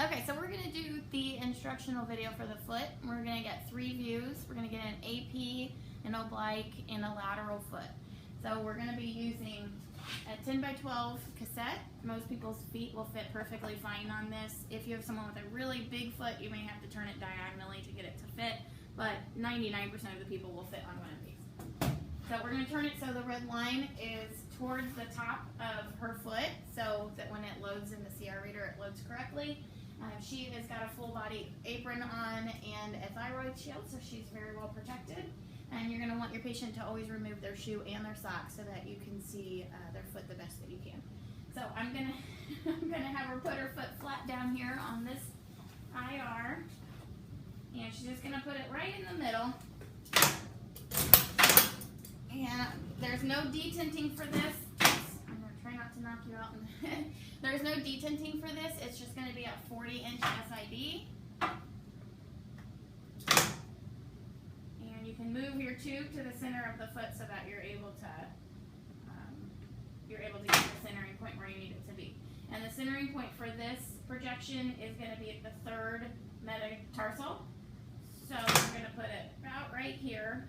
Okay, so we're going to do the instructional video for the foot. We're going to get 3 views. We're going to get an AP, an oblique, and a lateral foot. So we're going to be using a 10 by 12 cassette. Most people's feet will fit perfectly fine on this. If you have someone with a really big foot, you may have to turn it diagonally to get it to fit, but 99% of the people will fit on one of these. So we're going to turn it so the red line is towards the top of her foot so that when it loads in the CR reader, it loads correctly. She has got a full body apron on and a thyroid shield, so she's very well protected. And you're going to want your patient to always remove their shoe and their socks so that you can see their foot the best that you can. So I'm gonna have her put her foot flat down here on this IR, and she's just gonna put it right in the middle. And there's no detenting for this. I'm gonna try not to knock you out. There's no detenting for this. It's just gonna be a 40-inch SID. And you can move your tube to the center of the foot so that you're able to get the centering point where you need it to be. And the centering point for this projection is going to be at the 3rd metatarsal. So we're going to put it about right here.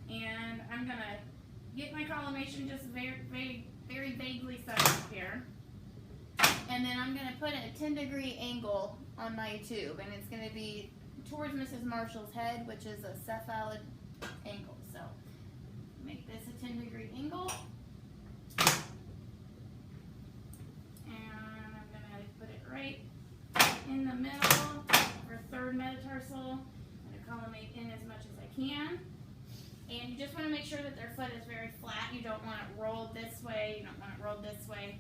And I'm going to get my collimation just very vaguely set up here. And then I'm going to put a 10-degree angle on my tube. And it's going to be towards Mrs. Marshall's head, which is a cephalad angle. So make this a 10-degree angle. And I'm going to put it right in the middle for 3rd metatarsal. I'm going to collimate in as much as I can. And you just want to make sure that their foot is very flat. You don't want it rolled this way. You don't want it rolled this way.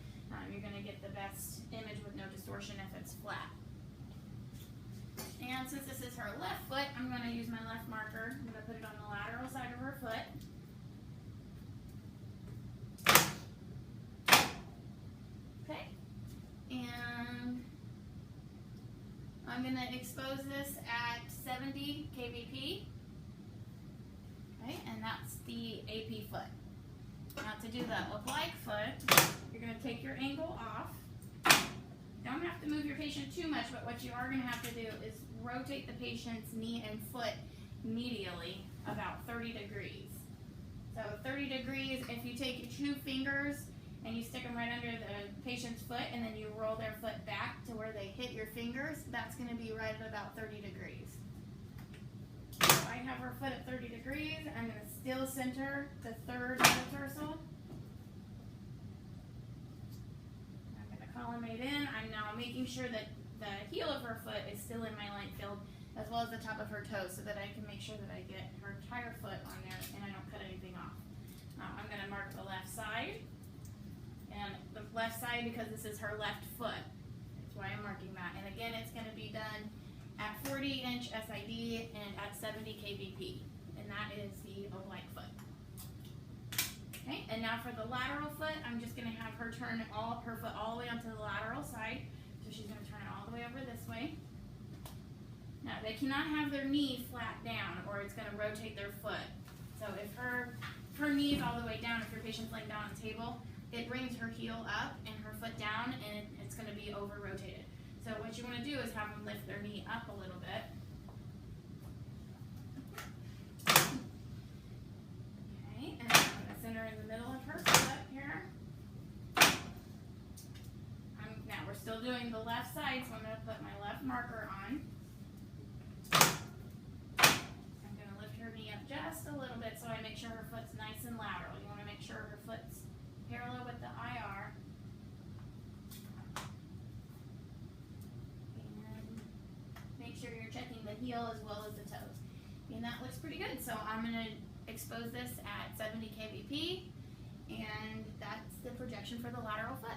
You're going to get the best image with no distortion if it's flat. And since this is her left foot, I'm going to use my left marker. I'm going to put it on the lateral side of her foot. Okay. And I'm going to expose this at 70 kVp. Okay, and that's the AP foot. Now to do the oblique foot, you're going to take your angle off. Don't have to move your patient too much, but what you are going to have to do is rotate the patient's knee and foot medially about 30 degrees. So 30 degrees, if you take your 2 fingers and you stick them right under the patient's foot and then you roll their foot back to where they hit your fingers, that's going to be right at about 30 degrees. So I have her foot at 30 degrees. I'm going to still center the 3rd metatarsal. Collimate in. I'm now making sure that the heel of her foot is still in my light field, as well as the top of her toes, so that I can make sure that I get her entire foot on there and I don't cut anything off. I'm going to mark the left side, and the left side because this is her left foot. That's why I'm marking that. And again, it's going to be done at 40-inch SID and at 70 kVp, and that is the oblique foot. Okay, and now for the lateral foot, I'm just going to have her turn her foot all the way onto the lateral side. So she's going to turn it all the way over this way. Now, they cannot have their knee flat down or it's going to rotate their foot. So if her knee is all the way down, if your patient's laying down on a table, it brings her heel up and her foot down and it's going to be over-rotated. So what you want to do is have them lift their knee up a little bit. Center in the middle of her foot here. Now we're still doing the left side, so I'm going to put my left marker on. I'm going to lift her knee up just a little bit so I make sure her foot's nice and lateral. You want to make sure her foot's parallel with the IR. And make sure you're checking the heel as well as the toes. And that looks pretty good, so I'm going to expose this at 70 kVp, and that's the projection for the lateral foot.